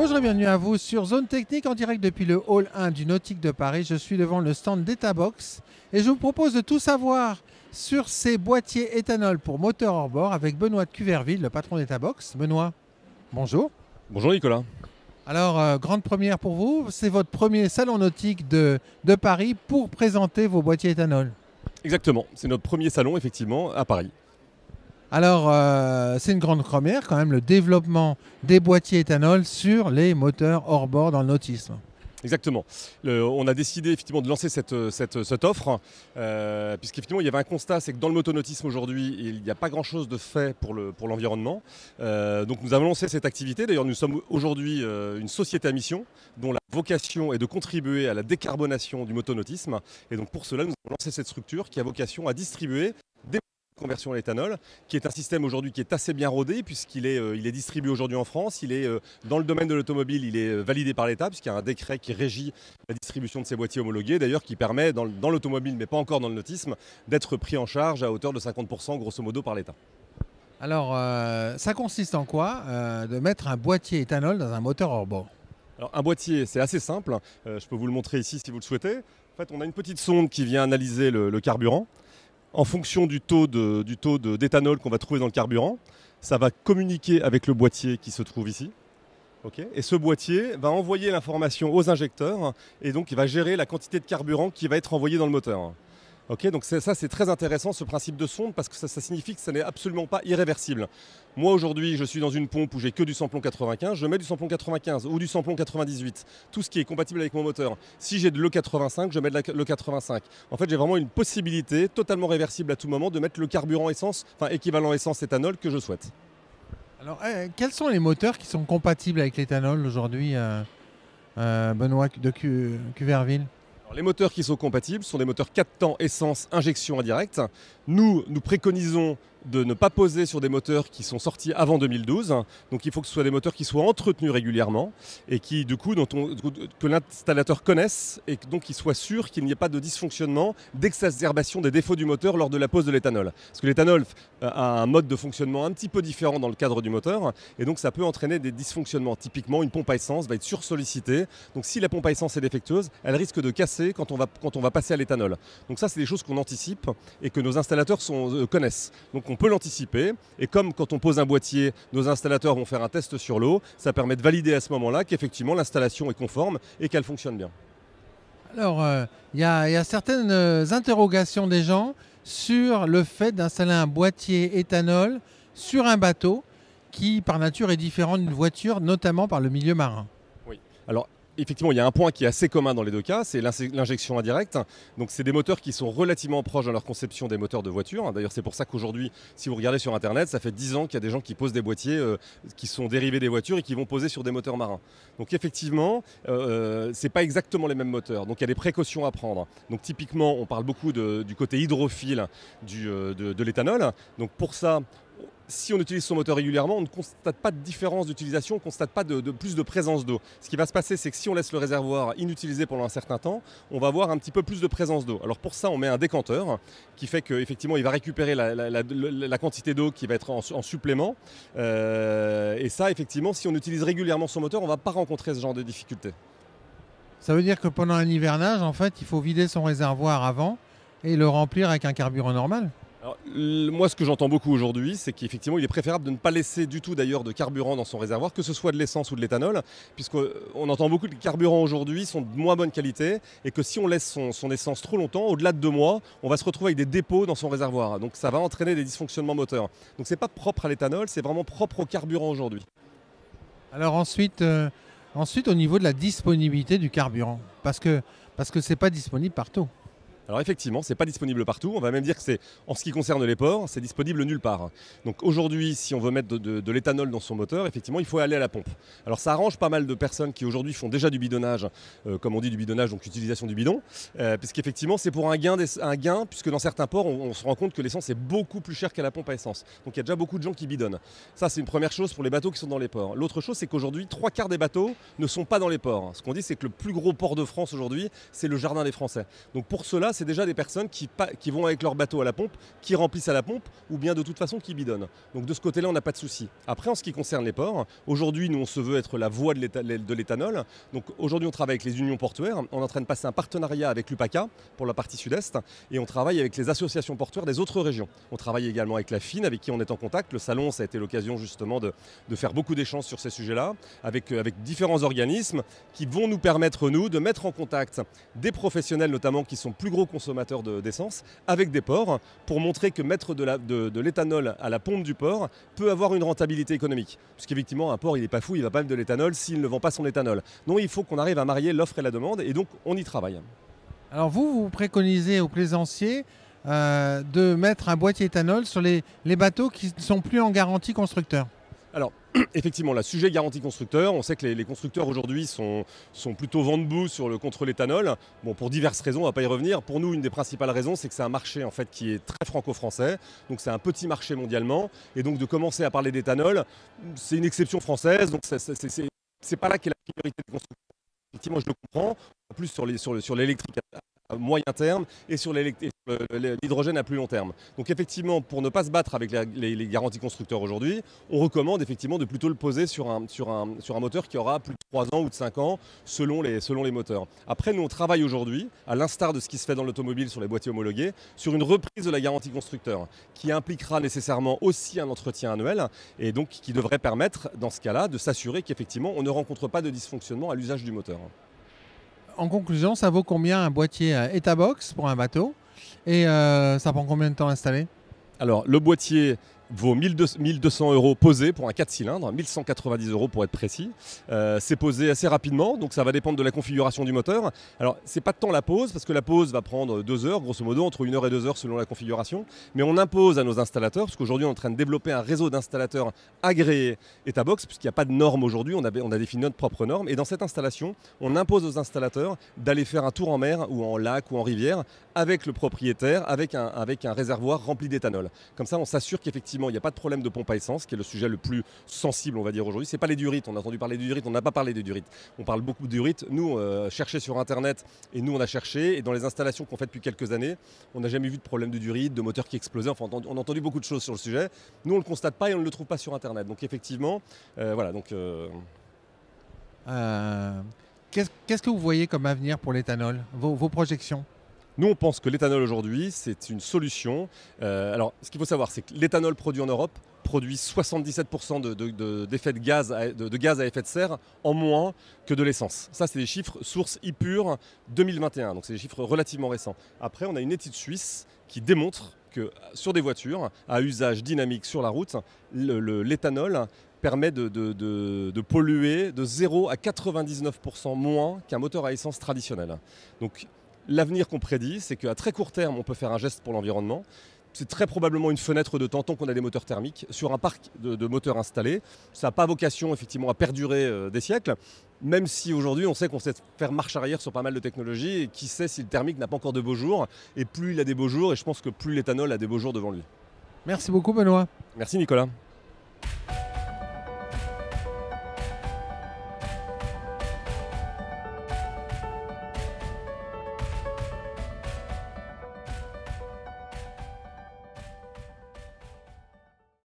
Bonjour et bienvenue à vous sur Zone Technique en direct depuis le hall 1 du Nautique de Paris. Je suis devant le stand d'Etabox et je vous propose de tout savoir sur ces boîtiers éthanol pour moteur hors bord avec Benoît de Cuverville, le patron d'Etabox. Benoît, bonjour. Bonjour Nicolas. Alors, grande première pour vous, c'est votre premier salon nautique de Paris pour présenter vos boîtiers éthanol. Exactement, c'est notre premier salon effectivement à Paris. Alors, c'est une grande première quand même, le développement des boîtiers éthanol sur les moteurs hors bord dans le nautisme. Exactement. On a décidé effectivement de lancer cette offre, puisqu'effectivement il y avait un constat, c'est que dans le motonautisme aujourd'hui, il n'y a pas grand-chose de fait pour l'environnement. Donc nous avons lancé cette activité. D'ailleurs, nous sommes aujourd'hui une société à mission dont la vocation est de contribuer à la décarbonation du motonautisme. Et donc pour cela, nous avons lancé cette structure qui a vocation à distribuer des conversion à l'éthanol, qui est un système aujourd'hui qui est assez bien rodé puisqu'il est distribué aujourd'hui en France. Il est dans le domaine de l'automobile, il est validé par l'État puisqu'il y a un décret qui régit la distribution de ces boîtiers homologués, d'ailleurs qui permet dans l'automobile mais pas encore dans le nautisme d'être pris en charge à hauteur de 50% grosso modo par l'État. Alors, ça consiste en quoi de mettre un boîtier éthanol dans un moteur hors bord? Alors un boîtier, c'est assez simple. Je peux vous le montrer ici si vous le souhaitez. En fait, on a une petite sonde qui vient analyser le carburant. En fonction du taux d'éthanol qu'on va trouver dans le carburant, ça va communiquer avec le boîtier qui se trouve ici. Okay, et ce boîtier va envoyer l'information aux injecteurs et donc il va gérer la quantité de carburant qui va être envoyée dans le moteur. Okay, donc ça c'est très intéressant ce principe de sonde parce que ça signifie que ça n'est absolument pas irréversible. Moi aujourd'hui je suis dans une pompe où j'ai que du samplon 95, je mets du samplon 95 ou du samplon 98, tout ce qui est compatible avec mon moteur. Si j'ai de l'E85, je mets de l'E85. En fait j'ai vraiment une possibilité totalement réversible à tout moment de mettre le carburant essence, enfin équivalent essence éthanol que je souhaite. Alors quels sont les moteurs qui sont compatibles avec l'éthanol aujourd'hui, Benoît de Cuverville? Alors, les moteurs qui sont compatibles sont des moteurs 4 temps essence injection indirecte. Nous préconisons de ne pas poser sur des moteurs qui sont sortis avant 2012. Donc il faut que ce soit des moteurs qui soient entretenus régulièrement et qui, du coup, que l'installateur connaisse et donc qu'il soit sûr qu'il n'y ait pas de dysfonctionnement, d'exacerbation des défauts du moteur lors de la pose de l'éthanol. Parce que l'éthanol a un mode de fonctionnement un petit peu différent dans le cadre du moteur et donc ça peut entraîner des dysfonctionnements. Typiquement, une pompe à essence va être sursollicitée. Donc si la pompe à essence est défectueuse, elle risque de casser quand on va passer à l'éthanol. Donc ça, c'est des choses qu'on anticipe et que nos installateurs connaissent. Donc on peut l'anticiper et comme quand on pose un boîtier, nos installateurs vont faire un test sur l'eau, ça permet de valider à ce moment-là qu'effectivement l'installation est conforme et qu'elle fonctionne bien. Alors, il y a certaines interrogations des gens sur le fait d'installer un boîtier éthanol sur un bateau qui par nature est différent d'une voiture, notamment par le milieu marin. Oui, alors effectivement, il y a un point qui est assez commun dans les deux cas, c'est l'injection indirecte. Donc c'est des moteurs qui sont relativement proches dans leur conception des moteurs de voiture. D'ailleurs, c'est pour ça qu'aujourd'hui, si vous regardez sur Internet, ça fait 10 ans qu'il y a des gens qui posent des boîtiers qui sont dérivés des voitures et qui vont poser sur des moteurs marins. Donc effectivement, ce n'est pas exactement les mêmes moteurs. Donc il y a des précautions à prendre. Donc typiquement, on parle beaucoup du côté hydrophile de l'éthanol. Donc pour ça, si on utilise son moteur régulièrement, on ne constate pas de différence d'utilisation, on ne constate pas plus de présence d'eau. Ce qui va se passer, c'est que si on laisse le réservoir inutilisé pendant un certain temps, on va avoir un petit peu plus de présence d'eau. Alors pour ça, on met un décanteur qui fait qu'effectivement, il va récupérer la quantité d'eau qui va être en supplément. Et ça, effectivement, si on utilise régulièrement son moteur, on ne va pas rencontrer ce genre de difficultés. Ça veut dire que pendant un hivernage, en fait, il faut vider son réservoir avant et le remplir avec un carburant normal? Alors, moi, ce que j'entends beaucoup aujourd'hui, c'est qu'effectivement, il est préférable de ne pas laisser du tout d'ailleurs de carburant dans son réservoir, que ce soit de l'essence ou de l'éthanol, puisqu'on entend beaucoup que les carburants aujourd'hui sont de moins bonne qualité et que si on laisse son essence trop longtemps, au-delà de 2 mois, on va se retrouver avec des dépôts dans son réservoir. Donc ça va entraîner des dysfonctionnements moteurs. Donc c'est pas propre à l'éthanol, c'est vraiment propre au carburant aujourd'hui. Alors ensuite, au niveau de la disponibilité du carburant, parce que c'est pas disponible partout. Alors effectivement, ce n'est pas disponible partout. On va même dire que en ce qui concerne les ports, c'est disponible nulle part. Donc aujourd'hui, si on veut mettre de l'éthanol dans son moteur, effectivement, il faut aller à la pompe. Alors ça arrange pas mal de personnes qui aujourd'hui font déjà du bidonnage, comme on dit du bidonnage, donc l'utilisation du bidon, puisqu'effectivement c'est pour un gain, puisque dans certains ports, on se rend compte que l'essence est beaucoup plus chère qu'à la pompe à essence. Donc il y a déjà beaucoup de gens qui bidonnent. Ça, c'est une première chose pour les bateaux qui sont dans les ports. L'autre chose, c'est qu'aujourd'hui, 3/4 des bateaux ne sont pas dans les ports. Ce qu'on dit, c'est que le plus gros port de France aujourd'hui, c'est le Jardin des Français. Donc pour cela, c'est déjà des personnes qui vont avec leur bateau à la pompe, qui remplissent à la pompe, ou bien de toute façon qui bidonnent. Donc de ce côté-là, on n'a pas de souci. Après, en ce qui concerne les ports, aujourd'hui, nous, on se veut être la voie de l'éthanol. Donc aujourd'hui, on travaille avec les unions portuaires. On est en train de passer un partenariat avec l'UPACA pour la partie sud-est, et on travaille avec les associations portuaires des autres régions. On travaille également avec la FIN, avec qui on est en contact. Le salon, ça a été l'occasion justement de faire beaucoup d'échanges sur ces sujets-là, avec différents organismes qui vont nous permettre, nous, de mettre en contact des professionnels notamment qui sont plus gros consommateurs d'essence avec des ports pour montrer que mettre de l'éthanol à la pompe du port peut avoir une rentabilité économique. Puisqu'effectivement, un port, il n'est pas fou, il ne va pas mettre de l'éthanol s'il ne vend pas son éthanol. Donc il faut qu'on arrive à marier l'offre et la demande, et donc on y travaille. Alors vous préconisez aux plaisanciers de mettre un boîtier éthanol sur les bateaux qui ne sont plus en garantie constructeur. Alors, effectivement, le sujet garantie constructeur, on sait que les constructeurs aujourd'hui sont plutôt vent debout contre l'éthanol. Bon, pour diverses raisons, on ne va pas y revenir. Pour nous, une des principales raisons, c'est que c'est un marché en fait, qui est très franco-français. Donc c'est un petit marché mondialement. Et donc de commencer à parler d'éthanol, c'est une exception française. Donc c'est pas là qu'est la priorité des constructeurs. Effectivement, je le comprends. En plus sur l'électrique à moyen terme et sur l'hydrogène à plus long terme. Donc effectivement, pour ne pas se battre avec les garanties constructeurs aujourd'hui, on recommande effectivement de plutôt le poser sur un moteur qui aura plus de 3 ans ou de 5 ans selon les moteurs. Après, nous on travaille aujourd'hui, à l'instar de ce qui se fait dans l'automobile sur les boîtiers homologués, sur une reprise de la garantie constructeur qui impliquera nécessairement aussi un entretien annuel et donc qui devrait permettre dans ce cas-là de s'assurer qu'effectivement on ne rencontre pas de dysfonctionnement à l'usage du moteur. En conclusion, ça vaut combien un boîtier Etabox pour un bateau et ça prend combien de temps à installer? Alors, le boîtier vaut 1200 € posé pour un 4 cylindres, 1190 € pour être précis. C'est posé assez rapidement, donc ça va dépendre de la configuration du moteur. Alors, c'est pas tant la pose, parce que la pose va prendre 2 heures, grosso modo, entre 1 heure et 2 heures selon la configuration. Mais on impose à nos installateurs, parce qu'aujourd'hui on est en train de développer un réseau d'installateurs agréés Etabox, puisqu'il n'y a pas de normes aujourd'hui, on a défini notre propre norme. Et dans cette installation, on impose aux installateurs d'aller faire un tour en mer, ou en lac, ou en rivière, avec le propriétaire, avec un réservoir rempli d'éthanol. Comme ça, on s'assure qu'effectivement, il n'y a pas de problème de pompe à essence, qui est le sujet le plus sensible, on va dire aujourd'hui. C'est pas les durites, on a entendu parler des durites, on n'a pas parlé des durites. On parle beaucoup de durites. Nous, chercher sur Internet, et nous on a cherché, et dans les installations qu'on fait depuis quelques années, on n'a jamais vu de problème de durites, de moteurs qui explosaient. Enfin, on a entendu beaucoup de choses sur le sujet. Nous, on ne le constate pas et on ne le trouve pas sur Internet. Donc effectivement, voilà. Donc, qu'est-ce que vous voyez comme avenir pour l'éthanol, vos projections? Nous, on pense que l'éthanol aujourd'hui, c'est une solution. Alors, ce qu'il faut savoir, c'est que l'éthanol produit en Europe produit 77% d'effet de gaz à effet de serre en moins que de l'essence. Ça, c'est des chiffres source IPUR 2021, donc c'est des chiffres relativement récents. Après, on a une étude suisse qui démontre que sur des voitures à usage dynamique sur la route, l'éthanol permet de polluer de 0 à 99% moins qu'un moteur à essence traditionnel. Donc, l'avenir qu'on prédit, c'est qu'à très court terme, on peut faire un geste pour l'environnement. C'est très probablement une fenêtre de temps tant qu'on a des moteurs thermiques sur un parc de moteurs installés. Ça n'a pas vocation effectivement à perdurer des siècles, même si aujourd'hui on sait qu'on sait faire marche arrière sur pas mal de technologies et qui sait si le thermique n'a pas encore de beaux jours. Et plus il a des beaux jours, et je pense que plus l'éthanol a des beaux jours devant lui. Merci beaucoup Benoît. Merci Nicolas.